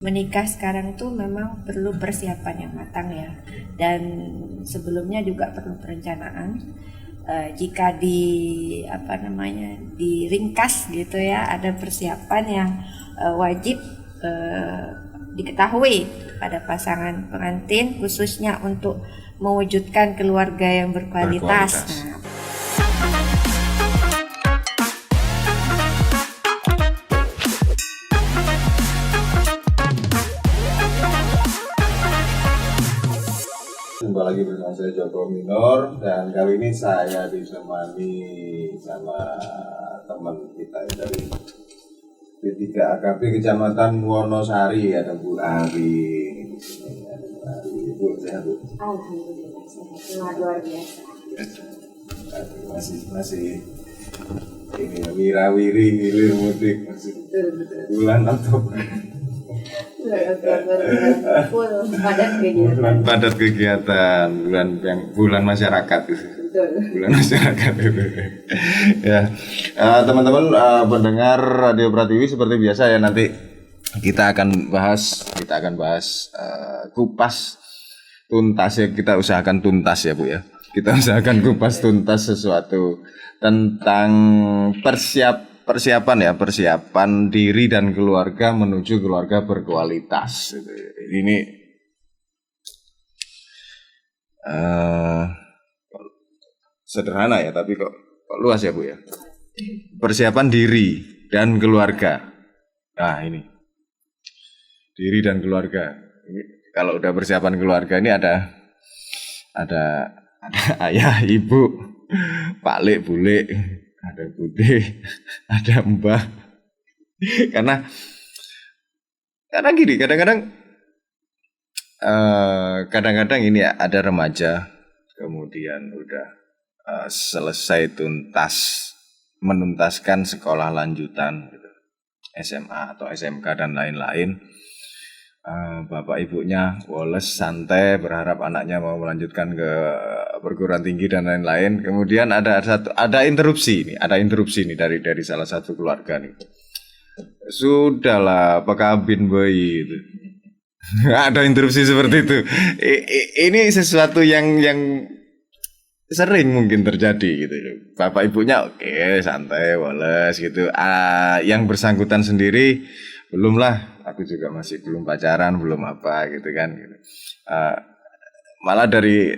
Menikah sekarang itu memang perlu persiapan yang matang ya, dan sebelumnya juga perlu perencanaan. Jika diringkas gitu ya, ada persiapan yang wajib diketahui pada pasangan pengantin, khususnya untuk mewujudkan keluarga yang berkualitas. Jumpa lagi bersama saya Joko Minor, dan kali ini saya ditemani sama teman kita dari P3 AKB Kecamatan Wonosari, ada Bu Ari. Bu, sehat Bu? Alhamdulillah sehat, luar biasa. Masih ini wirawiri hilir mudik masih bulan Oktober. Padat kegiatan bulan masyarakat itu. Bulan masyarakat itu. Ya, teman-teman pendengar Radio Pratiwi, seperti biasa ya, nanti kita akan bahas kupas tuntas ya, kita usahakan tuntas ya Bu ya. Kita usahakan kupas tuntas sesuatu tentang persiapan diri dan keluarga menuju keluarga berkualitas. Ini sederhana ya, tapi kok luas ya Bu ya. Persiapan diri dan keluarga. Nah ini diri dan keluarga. Ini, kalau udah persiapan keluarga ini ada ayah, ibu, pak lek, bule, ada bude, ada mbah. Karena gini, kadang-kadang ini ya, ada remaja kemudian udah selesai menuntaskan sekolah lanjutan gitu, SMA atau SMK dan lain-lain. Bapak ibunya woles, santai, berharap anaknya mau melanjutkan ke perguruan tinggi dan lain-lain. Kemudian ada interupsi nih dari salah satu keluarga nih. Sudahlah, pakabin bayi itu. Ada interupsi seperti itu. Ini sesuatu yang sering mungkin terjadi gitu. Bapak ibunya oke, santai, woles gitu. Yang bersangkutan sendiri belum lah, aku juga masih belum pacaran, belum apa gitu kan. Malah dari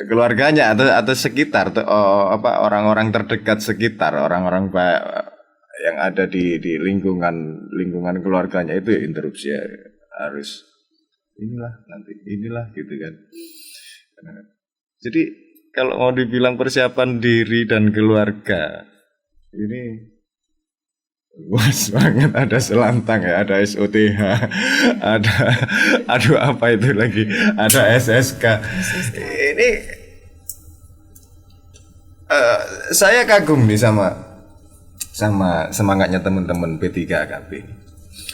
keluarganya atau sekitar orang-orang terdekat sekitar, orang-orang yang ada di lingkungan keluarganya itu ya, interupsi ya, harus inilah gitu kan. Jadi kalau mau dibilang persiapan diri dan keluarga ini luas banget, ada selantang ya, ada SOTH, ada apa itu lagi, ada SSK. Ini saya kagum nih sama semangatnya teman-teman P3 AKB.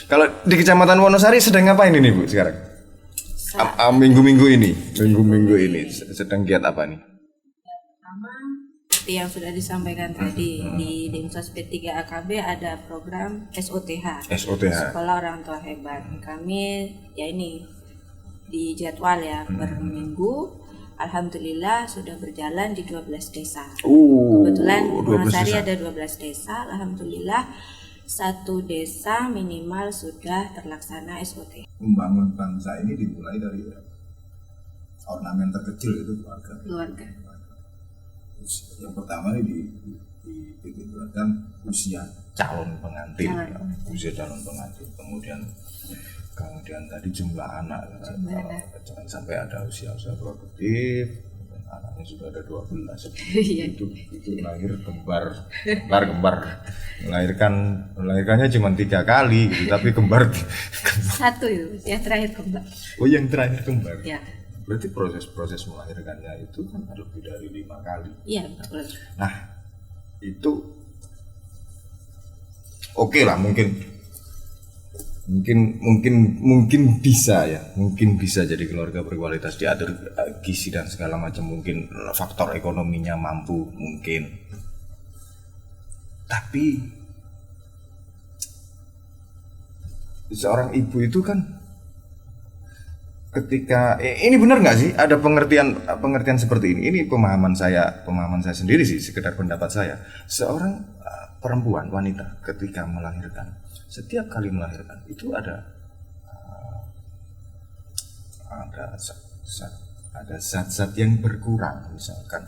Kalau di Kecamatan Wonosari sedang ngapain ini Bu sekarang? Minggu-minggu ini sedang giat apa nih? Yang sudah disampaikan tadi di Dinsos P3 AKB ada program SOTH, Sekolah Orang Tua Hebat. Kami ya ini di jadwal ya per minggu. Alhamdulillah sudah berjalan di 12 desa. Kebetulan Wonosari ada 12 desa. Alhamdulillah satu desa minimal sudah terlaksana SOTH. Membangun bangsa ini dimulai dari ornamen terkecil itu keluarga. Yang pertama ini dititikkan usia calon pengantin. Kemudian tadi jumlah anak. Jangan sampai ada usia produktif. Anaknya sudah ada 12. Itu lahir kembar. Melahirkannya cuma 3 kali gitu, tapi kembar. Satu itu, yang terakhir kembar. Oh, yang terakhir kembar. Ya. Berarti proses melahirkannya itu kan lebih dari 5 kali. Iya, betul. Nah, itu oke lah, mungkin bisa jadi keluarga berkualitas, diatur gizi dan segala macam, mungkin faktor ekonominya mampu mungkin. Tapi seorang ibu itu kan ketika ini benar nggak sih ada pengertian seperti ini? Ini pemahaman saya sendiri sih, sekedar pendapat saya. Seorang perempuan wanita ketika melahirkan, setiap kali melahirkan itu ada zat-zat yang berkurang. Misalkan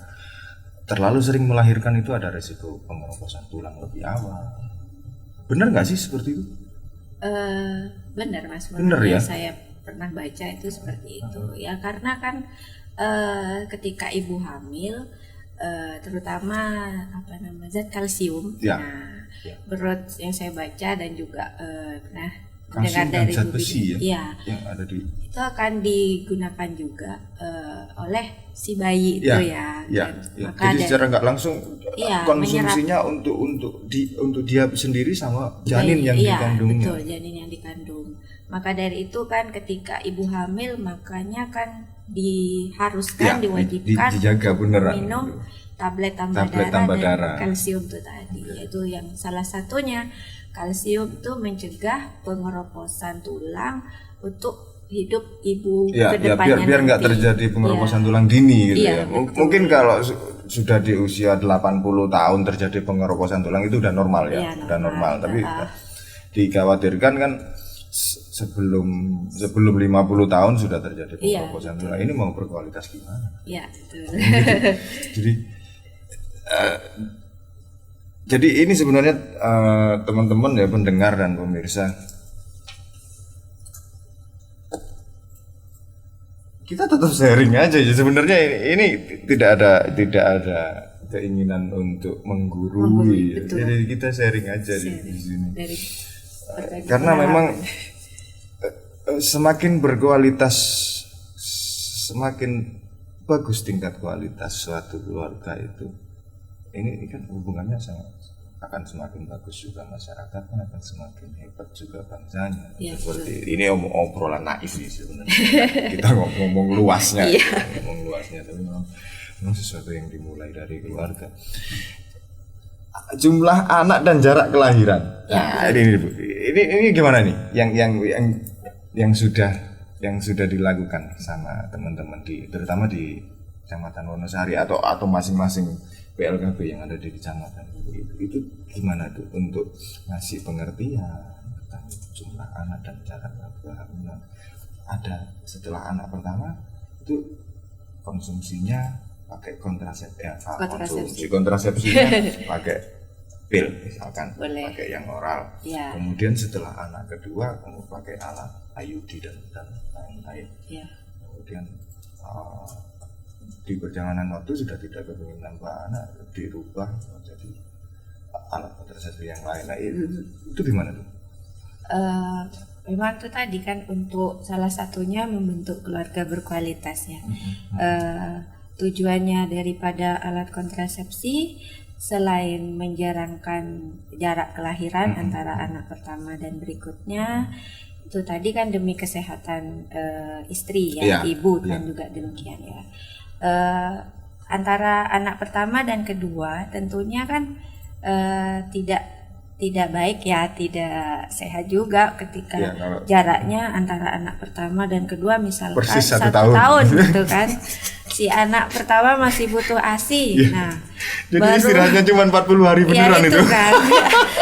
terlalu sering melahirkan itu ada resiko pengeroposan tulang lebih awal. Benar nggak sih seperti itu? Benar Mas, benar ya. Saya pernah baca itu seperti itu ya, karena kan ketika ibu hamil terutama zat kalsium. Ya. Nah, menurut yang saya baca dan juga pernah kalsium dengar dari zat besi ya, yang ada di itu akan digunakan juga oleh si bayi itu ya. Maka jadi secara nggak langsung konsumsinya untuk dia sendiri sama janin yang dikandungnya. Betul, janin yang dikandung. Maka dari itu kan ketika ibu hamil makanya kan diwajibkan dijaga beneran minum tablet tambah darah dan kalsium itu tadi. Yaitu yang salah satunya kalsium itu mencegah pengeroposan tulang untuk hidup ibu kedepannya biar nggak terjadi pengeroposan tulang dini gitu ya. Mungkin kalau sudah di usia 80 tahun terjadi pengeroposan tulang itu udah normal ya, udah normal. Tapi dikhawatirkan kan sebelum 50 tahun sudah terjadi pengeroposan tulang. Ini mau berkualitas gimana? Iya, betul. Jadi ini sebenarnya teman-teman ya, pendengar dan pemirsa, kita tetap sharing aja ya. Sebenarnya ini tidak ada keinginan untuk menggurui. Jadi kita sharing aja di sini. Karena memang semakin berkualitas, semakin bagus tingkat kualitas suatu keluarga itu. Ini kan hubungannya akan semakin bagus juga, masyarakatnya akan semakin hebat juga bangsanya. Seperti ini obrolan naif sih sebenarnya. Kita ngomong luasnya, tapi memang sesuatu yang dimulai dari keluarga. Jumlah anak dan jarak kelahiran. Nah, ini gimana nih? Yang sudah dilakukan sama teman-teman terutama di Kecamatan Wonosari atau masing-masing PLKB yang ada di kecamatan itu gimana tuh untuk ngasih pengertian tentang jumlah anak dan jarak kehamilan. Ada setelah anak pertama itu konsumsinya pakai kontrasepsinya pakai pil misalkan, pakai yang oral. Kemudian setelah anak kedua kamu pakai alat IUD dan lain-lain. Kemudian di perjalanan waktu sudah tidak kepingin nambah anak, dirubah menjadi alat kontrasepsi yang lain. Nah, itu gimana tuh? Memang itu tadi kan untuk salah satunya membentuk keluarga berkualitas ya. Tujuannya daripada alat kontrasepsi selain menjarangkan jarak kelahiran antara anak pertama dan berikutnya, itu tadi kan demi kesehatan istri ya, ibu dan juga demikian ya. Antara anak pertama dan kedua tentunya kan tidak baik ya, tidak sehat juga ketika jaraknya antara anak pertama dan kedua misalkan persis 1 tahun gitu kan. Si anak pertama masih butuh ASI. Nah, jadi istirahatnya cuma 40 hari beneran itu kan.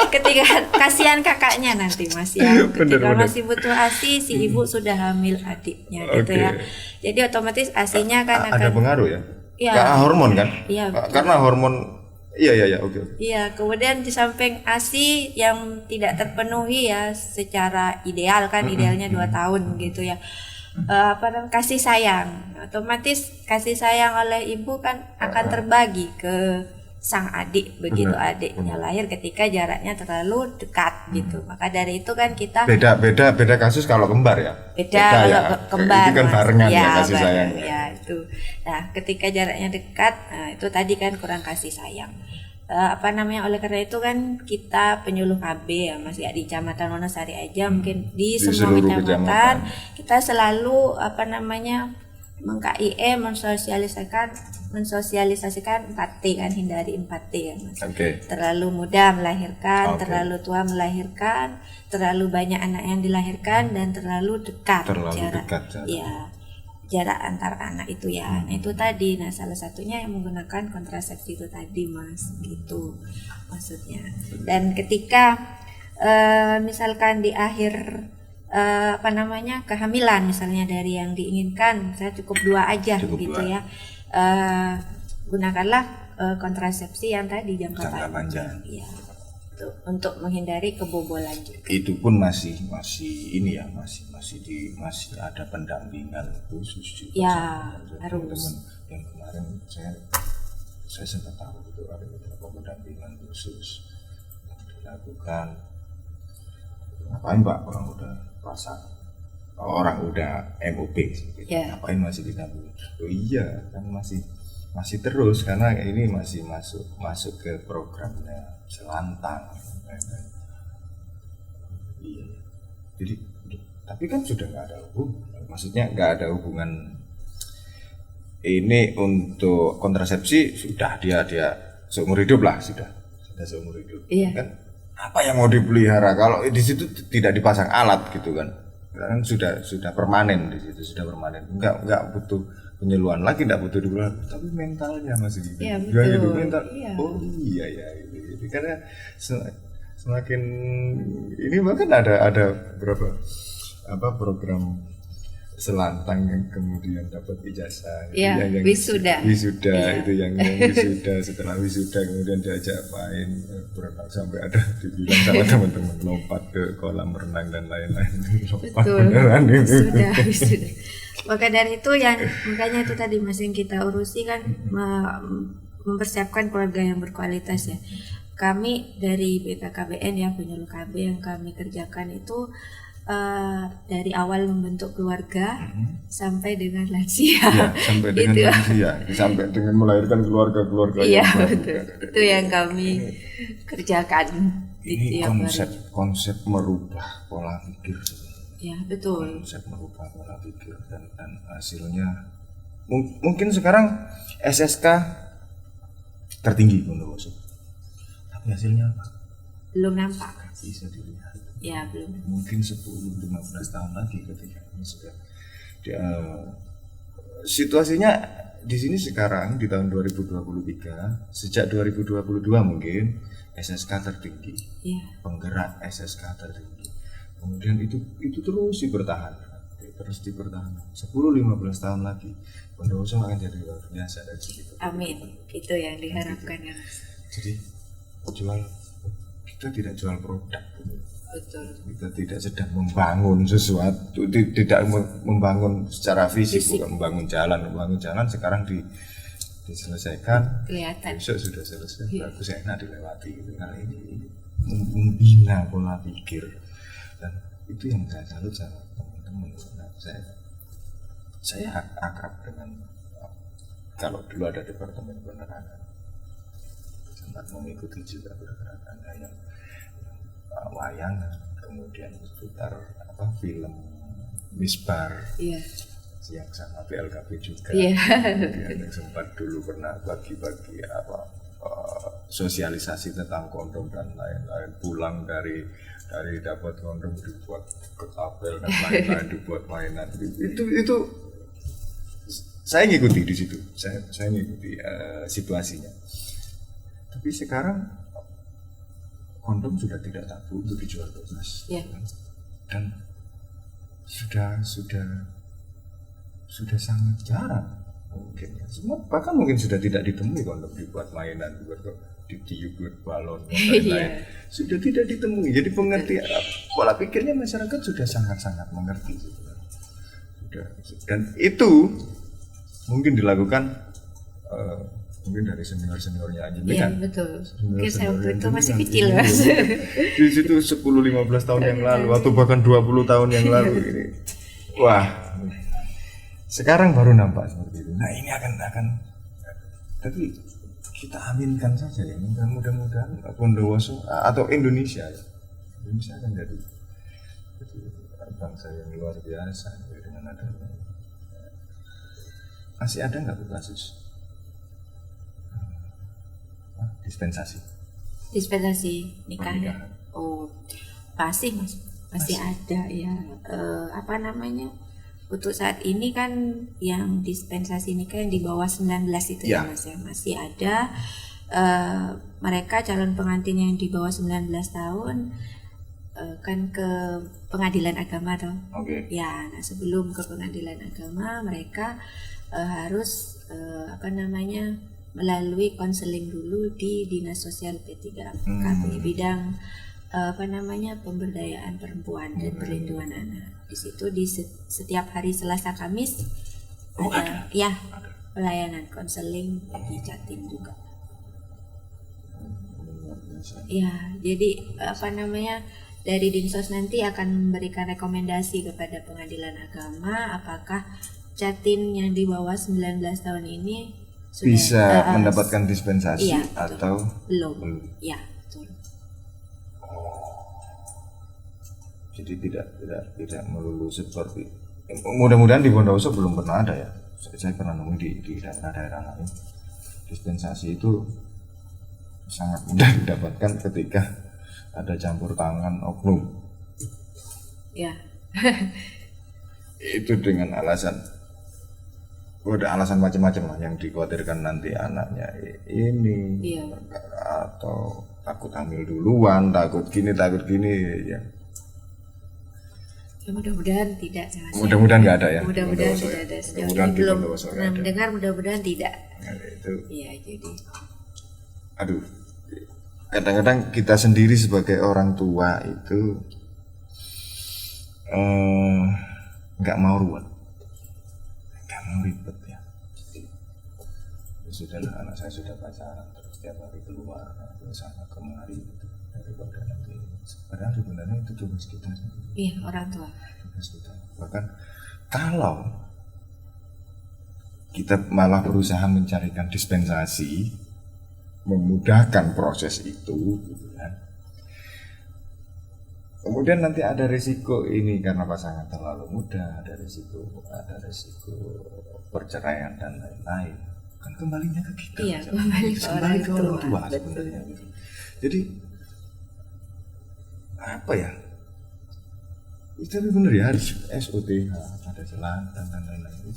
Ketika kasihan kakaknya nanti ketika masih butuh ASI, si ibu sudah hamil adiknya gitu ya. Jadi otomatis ASI-nya kan akan ada pengaruh ya. Karena hormon kan? Karena hormon. Iya, kemudian di samping ASI yang tidak terpenuhi ya secara ideal kan, idealnya 2 tahun gitu ya. Kasih sayang, otomatis kasih sayang oleh ibu kan akan terbagi ke sang adik begitu adiknya lahir ketika jaraknya terlalu dekat gitu. Maka dari itu kan kita beda kasus kalau kembar ya. Beda kalau kembar. Itu kan barengan ya kasih sayang. Ya itu. Nah, ketika jaraknya dekat, itu tadi kan kurang kasih sayang. Oleh karena itu kan kita penyuluh KB ya Mas ya, di Kecamatan Wonosari aja mungkin di semua kecamatan kita selalu meng-KIE mensosialisasikan 4T kan, hindari 4T kan Mas. Terlalu muda melahirkan, terlalu tua melahirkan, terlalu banyak anak yang dilahirkan dan terlalu dekat jarak. Ya. jarak antar anak itu ya. Nah itu tadi, nah salah satunya yang menggunakan kontrasepsi itu tadi Mas, gitu maksudnya. Dan ketika misalkan di akhir kehamilan misalnya dari yang diinginkan, saya cukup 2 aja gitu ya. Gunakanlah kontrasepsi yang tadi jangka panjang. Ya. Untuk menghindari kebobolan juga. Itu pun masih ini ya, masih ada pendampingan khusus juga. Ya, harus. Yang kemarin saya sempat tahu itu ada beberapa pendampingan khusus yang dilakukan. Ngapain Pak, orang udah pasang, orang udah MOP gitu. Ngapain masih didampingi? Oh iya, kan masih terus karena ini masih masuk ke programnya Selantang. Iya. Jadi tapi kan sudah nggak ada maksudnya nggak ada hubungan ini untuk kontrasepsi, sudah dia seumur hidup lah, sudah seumur hidup. Iya. Kan apa yang mau dipelihara kalau di situ tidak dipasang alat gitu kan? Kan sudah permanen di situ, sudah permanen. Nggak butuh penyuluhan lagi, tidak butuh dulu, tapi mentalnya masih gitu. Iya, betul. Mental. Iya. Oh iya ya, ini karena semakin ini bahkan ada berapa program Selantang yang kemudian dapat ijazah, yang wisuda itu yang wisuda, setelah wisuda kemudian diajak main berenang sampai ada dibilang sama teman-teman lompat ke kolam renang dan lain-lain. Betul. Wisuda. Maka dari itu makanya itu tadi Mas yang kita urusi kan, mempersiapkan keluarga yang berkualitas ya. Kami dari BKKBN ya, penyuluh KB yang kami kerjakan itu dari awal membentuk keluarga sampai dengan lansia. Ya, sampai dengan gitu. Lansia, sampai dengan melahirkan keluarga-keluarga. Iya, betul. Itu yang kami kerjakan. Ini konsep merubah pola pikir. Ya, betul. Konsep merubah pola pikir dan hasilnya mungkin sekarang SSK tertinggi Bondowoso. Tapi hasilnya apa? Belum nampak. Bisa dilihat. Ya, belum. Mungkin 10-15 tahun lagi ketika ini sudah situasinya di sini sekarang di tahun 2023, sejak 2022 mungkin SSK tertinggi. Ya. Penggerak SSK tertinggi. Kemudian itu terus dipertahankan. 10-15 tahun lagi Bondowoso akan jadi luar biasa dari segi. Amin. Itu yang diharapkan ya. Jadi kita tidak jual produk. Betul. Kita tidak sedang membangun sesuatu, tidak membangun secara fisik, bukan membangun jalan sekarang diselesaikan, kelihatan besok sudah selesai, bagus, enak dilewati. Nah ini membina pola pikir, dan itu yang saya salut sama teman-teman. Saya akrab dengan, kalau dulu ada departemen penerangan, sempat mengikuti juga pergerakan yang wayangan, kemudian putar film Misbar, yang sama PLKP juga, kemudian yang sempat dulu pernah bagi-bagi sosialisasi tentang kondom dan lain-lain, pulang dari dapat kondom dibuat ketapel dan lain-lain, dibuat mainan. Itu saya ngikuti di situ, saya ngikuti situasinya. Tapi sekarang kondom sudah tidak tabu untuk dijual bebas, dan sudah sangat jarang mungkin ya. Semua bahkan mungkin sudah tidak ditemui kondom dibuat mainan, buat ditiup, buat balon dan lain-lain. Sudah tidak ditemui. Jadi pengertian pola pikirnya masyarakat sudah sangat-sangat mengerti dan itu mungkin dilakukan mungkin dari senior-seniornya aja kan. Betul. Mungkin saya waktu itu masih kecil Mas. Di situ 10-15 tahun yang lalu atau bahkan 20 tahun yang lalu ini. Wah. Sekarang baru nampak seperti itu. Nah, ini akan tapi kita aminkan saja ya. Mudah-mudahan Bondowoso atau Indonesia akan jadi bangsa yang luar biasa dengan adanya. Masih ada nggak kasus dispensasi nikah? Oh, pasti Mas, masih ada ya. untuk saat ini kan yang dispensasi nikah yang di bawah 19 itu ya Mas ya, masih ada mereka calon pengantin yang di bawah 19 tahun kan ke pengadilan agama toh. Ya, nah sebelum ke pengadilan agama mereka harus melalui konseling dulu di Dinas Sosial P3AK bidang pemberdayaan perempuan dan perlindungan anak. Di situ di setiap hari Selasa Kamis ada pelayanan konseling bagi Jatim juga. Ya, jadi dari Dinsos nanti akan memberikan rekomendasi kepada pengadilan agama apakah Jatim yang di bawah 19 tahun ini sudah bisa mendapatkan dispensasi atau belum. Ya, betul. Jadi tidak melulu seperti mudah-mudahan di Bondowoso belum pernah ada ya. Saya pernah nemu di daerah-daerah lain. Dispensasi itu sangat mudah didapatkan ketika ada campur tangan oknum. Ya. Itu dengan alasan ada alasan macam-macam lah yang dikhawatirkan nanti anaknya ini atau takut hamil duluan, takut gini ya. Ya, mudah-mudahan tidak. Mudah-mudahan nggak ada ya. Mudah-mudahan tidak ada. Mudah-mudahan belum pernah mendengar, mudah-mudahan tidak. Nah, itu. Iya, jadi. Aduh, kadang-kadang kita sendiri sebagai orang tua itu nggak mau ruwet, nggak mau ribet ya. Sudahlah, anak saya sudah pacaran terus setiap hari keluar ke sana kemari gitu. Daripada nanti padahal sebenarnya itu tugas kita sendiri. Iya, orang tua. Tugas kita. Bahkan kalau kita malah berusaha mencarikan dispensasi, memudahkan proses itu, gitu kan. Kemudian nanti ada risiko ini karena pasangan terlalu muda, ada risiko perceraian dan lain-lain. Kan kembalinya ke kita. Iya, kembali ke orang tua sebenarnya. Jadi apa ya? Tapi benar ya harus SOTH, ada selatan dan lain-lain.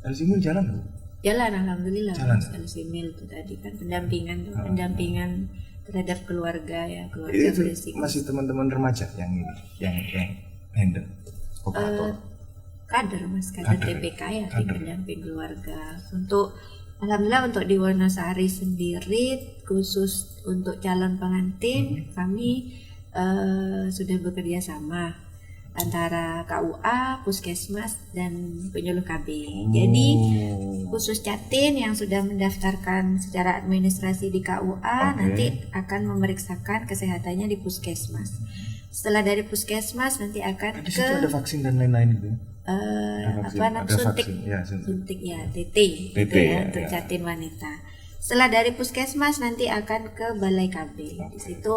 LCMIL jalan loh. Jalan, alhamdulillah. Jalan. LCMIL itu tadi kan pendampingan terhadap keluarga ya, keluarga itu berisiko. Masih teman-teman remaja yang ini, yang handle operator. Kader TPK ya, tim pendamping keluarga. Alhamdulillah untuk di Wonosari sendiri khusus untuk calon pengantin kami sudah bekerja sama antara KUA, Puskesmas dan penyuluh KB. Jadi khusus Jatim yang sudah mendaftarkan secara administrasi di KUA nanti akan memeriksakan kesehatannya di Puskesmas. Setelah dari Puskesmas nanti akan di situ ada vaksin dan lain-lain gitu. Suntik ya, TT gitu ya, untuk Jatim wanita. Setelah dari Puskesmas nanti akan ke Balai KB. Di situ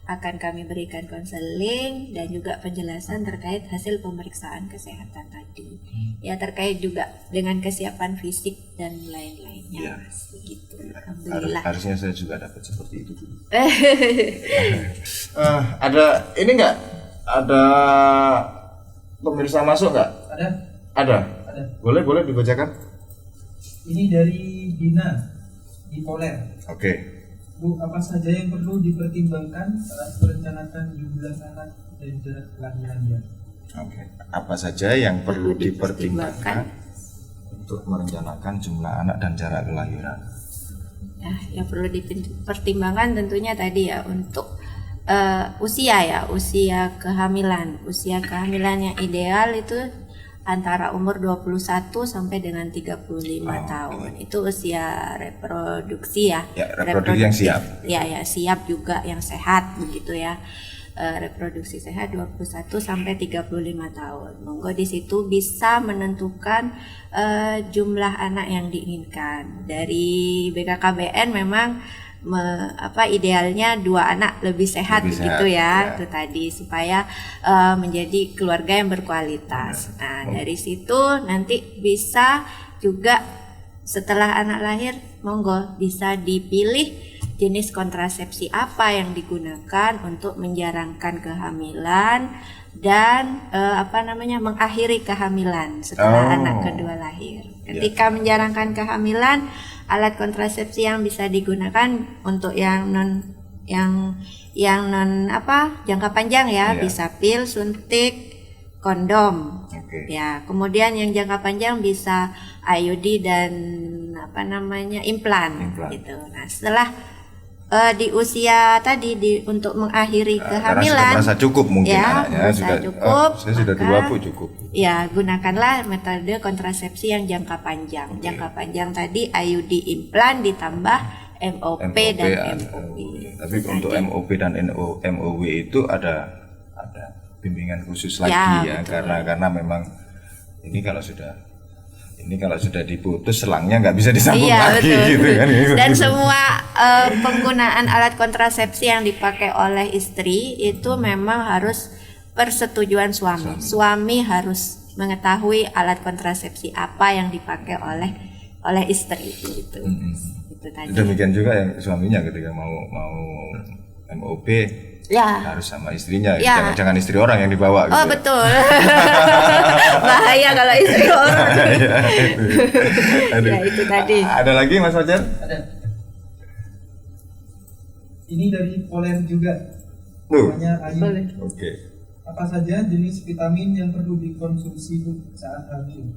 akan kami berikan konseling dan juga penjelasan terkait hasil pemeriksaan kesehatan tadi. Ya, terkait juga dengan kesiapan fisik dan lain-lainnya. Mas, gitu. Alhamdulillah. Harusnya saya juga dapat seperti itu dulu. Ada ini enggak? Ada pemirsa masuk enggak? Ada. Boleh dibacakan? Ini dari Dina di Poler. Oke. Bu, apa saja yang perlu dipertimbangkan saat merencanakan jumlah anak dan jarak kelahirannya? Oke. Apa saja yang perlu dipertimbangkan untuk merencanakan jumlah anak dan jarak kelahiran? Ya, yang perlu dipertimbangkan tentunya tadi ya untuk usia kehamilan. Usia kehamilan yang ideal itu antara umur 21 sampai dengan 35 tahun. Itu usia reproduksi ya. Ya, reproduksi yang siap. Ya, siap juga yang sehat begitu ya. Reproduksi sehat 21 sampai 35 tahun. Monggo di situ bisa menentukan jumlah anak yang diinginkan. Dari BKKBN memang idealnya 2 anak lebih sehat begitu ya, itu tadi supaya menjadi keluarga yang berkualitas. Nah, dari situ nanti bisa juga setelah anak lahir monggo bisa dipilih jenis kontrasepsi apa yang digunakan untuk menjarangkan kehamilan dan mengakhiri kehamilan setelah anak kedua lahir. Ketika menjarangkan kehamilan, alat kontrasepsi yang bisa digunakan untuk yang non jangka panjang ya, bisa pil, suntik, kondom. Ya, kemudian yang jangka panjang bisa IUD dan implan gitu. Nah, setelah di usia tadi untuk mengakhiri kehamilan, merasa cukup mungkin ya, anaknya sudah cukup, saya sudah maka, 20 cukup. Ya, gunakanlah metode kontrasepsi yang jangka panjang. Jangka panjang tadi IUD implan ditambah MOP dan MOW. Tapi untuk MOP dan MOW itu ada bimbingan khusus lagi ya, karena memang ini kalau sudah diputus selangnya nggak bisa disambung lagi betul. gitu kan. Dan semua penggunaan alat kontrasepsi yang dipakai oleh istri itu memang harus persetujuan suami. Suami harus mengetahui alat kontrasepsi apa yang dipakai oleh istri gitu. Itu tadi. Demikian juga yang suaminya ketika mau MOP harus sama istrinya, jangan istri orang yang dibawa gitu. Oh betul. Bahaya kalau istri orang. Ya itu tadi. Ada lagi Mas Fajar? Ada. Ini dari Poler juga. Namanya Ayu. Oke. Apa saja jenis vitamin yang perlu dikonsumsi saat hamil?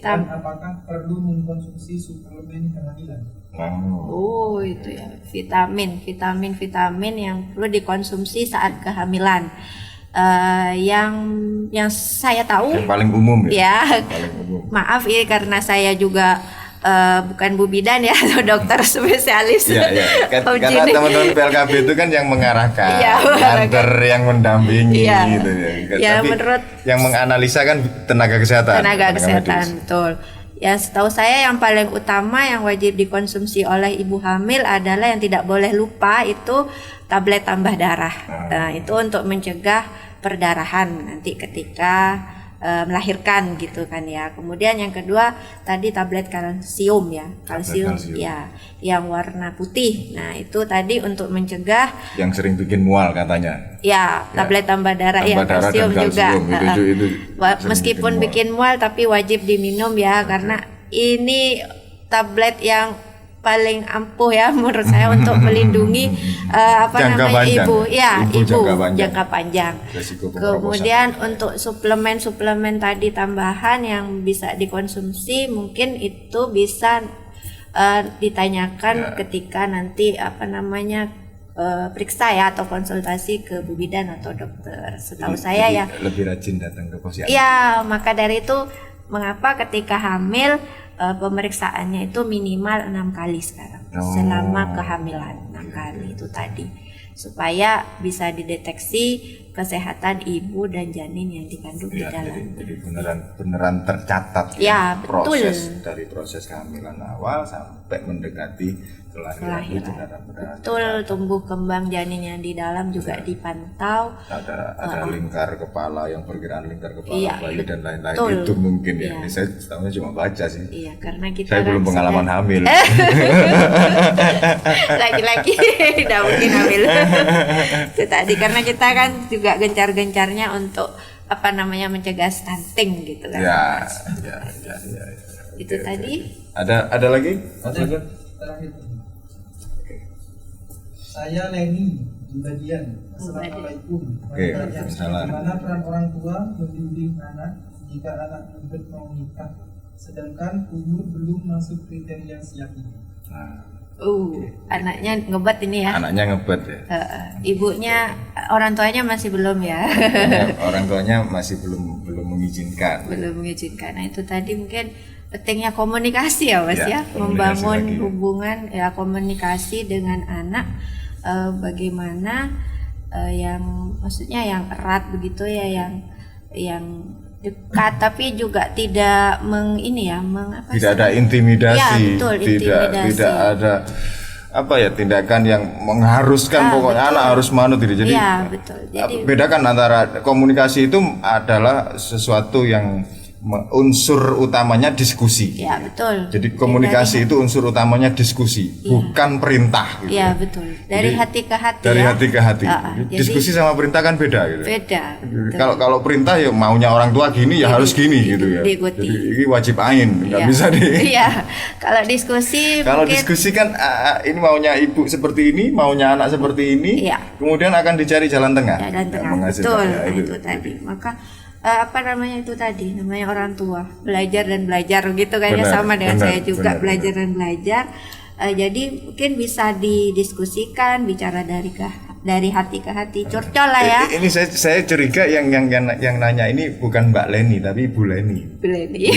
Dan apakah perlu mengkonsumsi suplemen kehamilan? Oh itu ya, vitamin yang perlu dikonsumsi saat kehamilan. Yang saya tahu yang paling umum ya. Paling umum. Maaf ini karena saya juga bukan Bu Bidan ya, atau dokter spesialis. Iya. Karena teman-teman PLKB itu kan yang mengarahkan, yang mendampingi gitu ya. Tapi menurut yang menganalisa kan tenaga kesehatan. Tenaga kesehatan, betul. Ya, setahu saya yang paling utama yang wajib dikonsumsi oleh ibu hamil adalah yang tidak boleh lupa itu tablet tambah darah. Nah, itu untuk mencegah perdarahan nanti ketika melahirkan gitu kan ya. Kemudian yang kedua tadi tablet kalsium ya, kalsium ya, yang warna putih. Nah itu tadi untuk mencegah yang sering bikin mual katanya. Ya, tablet tambah darah ya, kalsium juga. Itu meskipun bikin mual tapi wajib diminum ya, karena ini tablet yang paling ampuh ya menurut saya untuk melindungi ibu jangka panjang. Kemudian untuk suplemen tadi tambahan yang bisa dikonsumsi mungkin itu bisa ditanyakan ketika nanti periksa ya atau konsultasi ke Bu Bidan atau dokter. Setahu saya ya lebih rajin datang ke posyandu. Ya, maka dari itu mengapa ketika hamil pemeriksaannya itu minimal 6 kali sekarang selama kehamilan, 6 kali itu tadi supaya bisa dideteksi kesehatan ibu dan janin yang dikandung di dalam. Jadi beneran tercatat dari proses kehamilan awal sampai mendekati kelahiran. Betul, tumbuh kembang janin yang di dalam juga dipantau. Ada lingkar kepala, yang perkiraan lingkar kepala bayi dan lain-lain. Itu mungkin ya. Saya setahunya cuma baca sih. Iya, karena kita saya belum pengalaman hamil. Laki-laki tidak mungkin hamil. Itu tadi karena kita kan juga gencar-gencarnya untuk mencegah stunting gitu kan. Ya. Itu tadi. Ada lagi? Terakhir. Saya Leni di bagian. Assalamualaikum. Bagaimana peran orang tua membimbing anak jika anak ngebet mau nikah, sedangkan umur belum masuk kriteria siap ini? Anaknya ngebet ini ya. Anaknya ngebet ya. Ibunya, orang tuanya masih belum ya. Orang tuanya masih belum mengizinkan. Belum mengizinkan. Nah itu tadi mungkin pentingnya komunikasi ya Mas ya, membangun hubungan ya, komunikasi dengan anak. Bagaimana yang maksudnya yang erat begitu ya, yang dekat tapi juga tidak tidak ada intimidasi. Ya, betul, tidak ada tindakan yang mengharuskan pokoknya anak harus manut gitu. Jadi, betul. Jadi bedakan antara komunikasi itu adalah sesuatu yang unsur utamanya diskusi. Ya, betul. Jadi komunikasi itu unsur utamanya diskusi, bukan perintah gitu. Iya, betul. Dari Jadi, hati ke hati. Dari hati ke hati. Jadi, diskusi sama perintah kan beda gitu. Beda. Kalau perintah ya maunya orang tua gini ya harus gini gitu ya. Diikuti. Jadi ini wajib ain, nggak bisa Iya. Kalau diskusi Kalau mungkin, diskusi kan ini maunya ibu seperti ini, maunya anak seperti ini. Iya. Kemudian akan dicari jalan tengah. jalan tengah. Betul. Itu tadi. Maka apa namanya itu tadi, namanya orang tua, belajar dan belajar gitu kan ya, sama dengan saya juga belajar dan belajar. Jadi mungkin bisa didiskusikan, bicara dari hati ke hati, curcol lah ya. Ini saya curiga yang nanya ini bukan Mbak Leni tapi Ibu Leni. Bu Leni.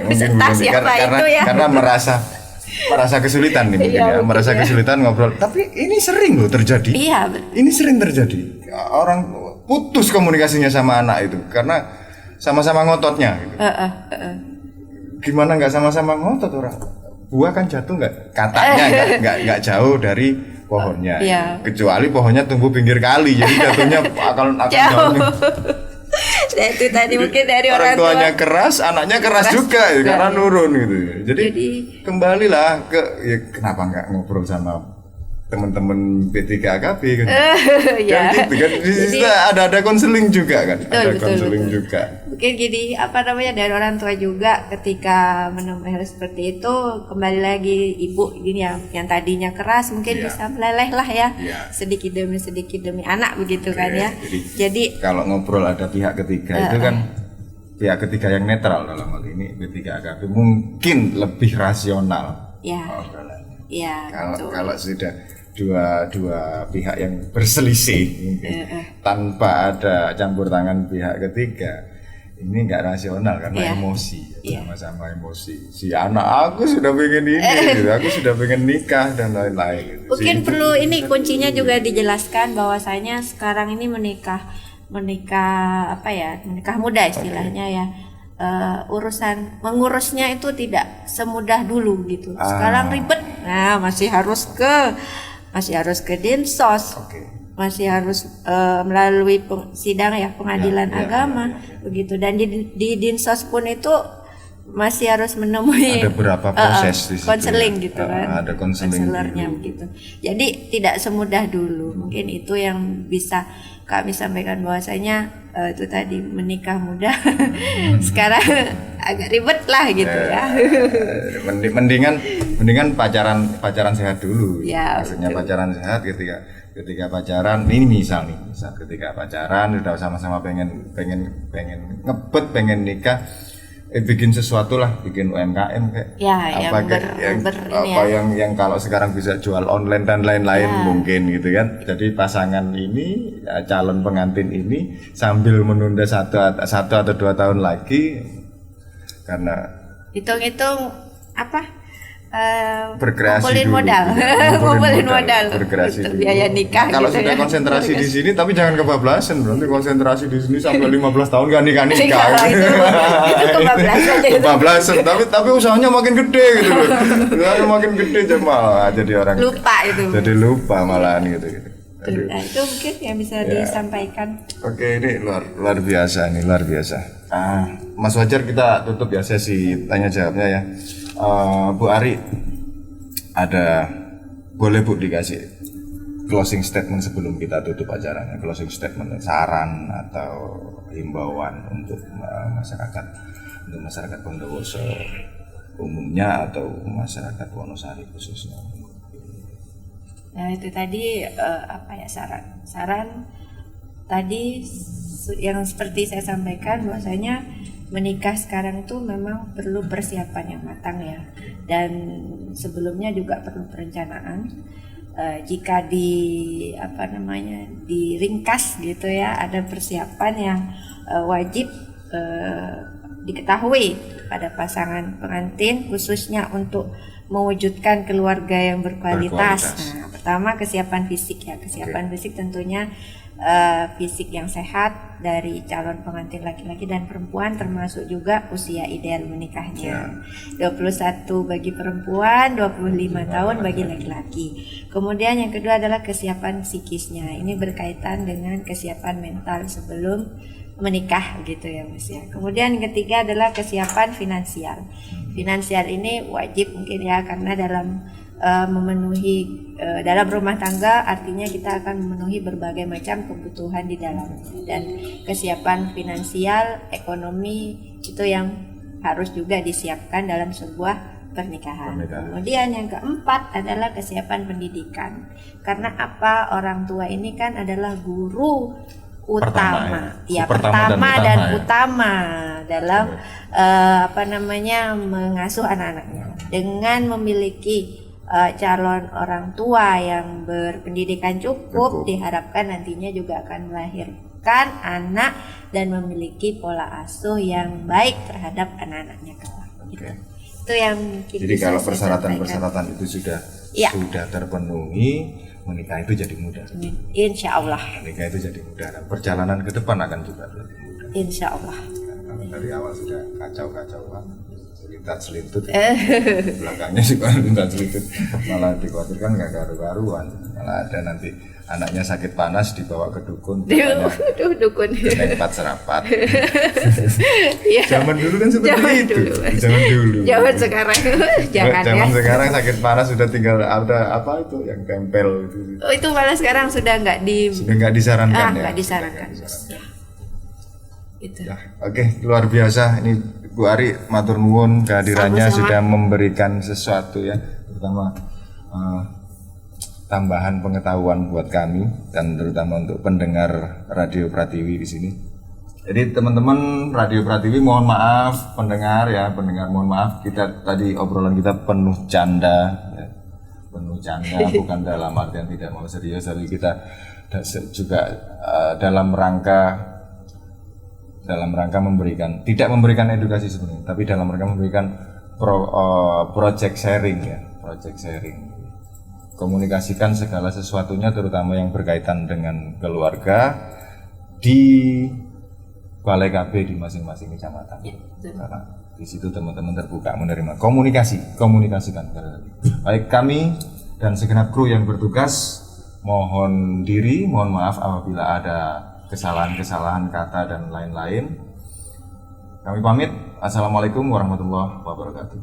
Beserta siapa itu ya? Karena merasa kesulitan nih mungkin ya, merasa kesulitan ngobrol. Tapi ini sering loh terjadi. Iya. Ini sering terjadi. Orang putus komunikasinya sama anak itu karena sama-sama ngototnya. Gitu. Gimana nggak sama-sama ngotot orang? Buah kan jatuh katanya nggak jauh dari pohonnya. Kecuali pohonnya tumbuh pinggir kali, jadi jatuhnya akan jauh. Nah, itu tadi mungkin dari orang tuanya keras, anaknya keras juga ya, karena nurun gitu. Jadi kembalilah ke kenapa nggak ngobrol sama teman-teman P3AKB kan? Kan gitu kan. Jadi ada konseling juga kan? Ada konseling juga. Mungkin gini, apa namanya, dari orang tua juga ketika menemui hal seperti itu, kembali lagi ibu gini yang tadinya keras mungkin bisa meleleh lah ya, sedikit demi anak begitu kan ya. Jadi kalau ngobrol ada pihak ketiga itu kan pihak ketiga yang netral, dalam hal ini P3AKB mungkin lebih rasional. Kalau sudah dua pihak yang berselisih mungkin tanpa ada campur tangan pihak ketiga, ini nggak rasional karena emosi, sama-sama emosi. Si anak aku sudah pengen ini, aku sudah pengen nikah dan lain-lain. Mungkin perlu ini kuncinya juga dijelaskan bahwasanya sekarang ini menikah muda istilahnya ya. Urusan mengurusnya itu tidak semudah dulu gitu. Sekarang ribet. Nah, masih harus ke Dinsos. Masih harus melalui sidang ya, pengadilan agama begitu. Dan di Dinsos pun itu masih harus menemui ada berapa proses konseling gitu kan. Ada konselornya begitu. Jadi tidak semudah dulu. Mungkin itu yang bisa kami sampaikan, bahwasanya itu tadi menikah muda sekarang agak ribet lah gitu ya. Mendingan pacaran sehat dulu. Maksudnya betul. Pacaran sehat ketika pacaran ini misal ketika pacaran udah sama-sama pengen ngebet, pengen nikah, bikin sesuatu lah, bikin UMKM kayak yang kalau sekarang bisa jual online dan lain-lain mungkin gitu kan. Jadi pasangan ini calon pengantin ini sambil menunda satu atau 2 tahun lagi, karena hitung-hitung berkreasi ngumpulin modal berkreasi gitu, biaya nikah kalau gitu sudah konsentrasi di sini, tapi jangan kebablasan, berarti konsentrasi di sini sampai 15 tahun gak nikah itu kebablasan, tapi usahanya makin gede gitu loh. Usahanya makin gede malah jadi orang lupa malahan gitu. Nah, itu mungkin yang bisa disampaikan. Oke, ini luar biasa. Mas Wajar, kita tutup ya sesi tanya jawabnya ya. Bu Ari, boleh Bu dikasih closing statement sebelum kita tutup acaranya, closing statement, saran atau himbauan untuk masyarakat Bondowoso umumnya atau masyarakat Wonosari khususnya. Nah, itu tadi saran tadi yang seperti saya sampaikan, bahwasanya menikah sekarang itu memang perlu persiapan yang matang ya, dan sebelumnya juga perlu perencanaan. Jika diringkas gitu ya, ada persiapan yang wajib diketahui pada pasangan pengantin, khususnya untuk mewujudkan keluarga yang berkualitas. Nah, pertama kesiapan fisik ya, fisik tentunya fisik yang sehat dari calon pengantin laki-laki dan perempuan, termasuk juga usia ideal menikahnya. 21 bagi perempuan, 25 tahun bagi laki-laki. Kemudian yang kedua adalah kesiapan psikisnya. Ini berkaitan dengan kesiapan mental sebelum menikah gitu ya Mas ya. Kemudian ketiga adalah kesiapan finansial. Finansial ini wajib mungkin ya, karena dalam memenuhi dalam rumah tangga artinya kita akan memenuhi berbagai macam kebutuhan di dalam, dan kesiapan finansial ekonomi itu yang harus juga disiapkan dalam sebuah pernikahan. Kemudian yang keempat adalah kesiapan pendidikan, karena apa, orang tua ini kan adalah guru utama pertama dan utama dalam mengasuh anak-anaknya. Dengan memiliki calon orang tua yang berpendidikan cukup, diharapkan nantinya juga akan melahirkan anak dan memiliki pola asuh yang baik terhadap anak-anaknya kelak. Itu yang jadi kalau persyaratan itu sudah terpenuhi, menikah itu jadi mudah. Insya Allah. Menikah itu jadi mudah. Perjalanan ke depan akan juga lebih mudah. Insya Allah. Kalau dari awal sudah kacau-kacauan, selintut, belakangnya sih selintut, malah dikhawatirkan nggak karu-karuan, malah ada nanti anaknya sakit panas dibawa ke dukun, dukun tempat serapat. Zaman dulu kan seperti itu. Zaman sekarang Zaman sekarang sakit panas sudah tinggal ada apa itu yang tempel itu. Itu malah sekarang sudah nggak disarankan. Nggak disarankan. Gitu. Ya, oke, luar biasa ini Bu Ari, matur nuwun kehadirannya. Sama-sama. Sudah memberikan sesuatu ya, terutama tambahan pengetahuan buat kami dan terutama untuk pendengar Radio Pratiwi di sini. Jadi teman-teman Radio Pratiwi mohon maaf, pendengar mohon maaf, kita tadi obrolan kita penuh canda ya. Penuh canda bukan dalam artian tidak mau serius, tapi kita juga dalam rangka tidak memberikan edukasi sebenarnya, tapi dalam rangka memberikan project sharing. Komunikasikan segala sesuatunya, terutama yang berkaitan dengan keluarga di balai KB di masing-masing kecamatan. Karena di situ teman-teman terbuka menerima komunikasikan. Baik, kami dan segenap kru yang bertugas mohon maaf apabila ada kesalahan kata dan lain-lain. Kami pamit. Assalamualaikum warahmatullahi wabarakatuh.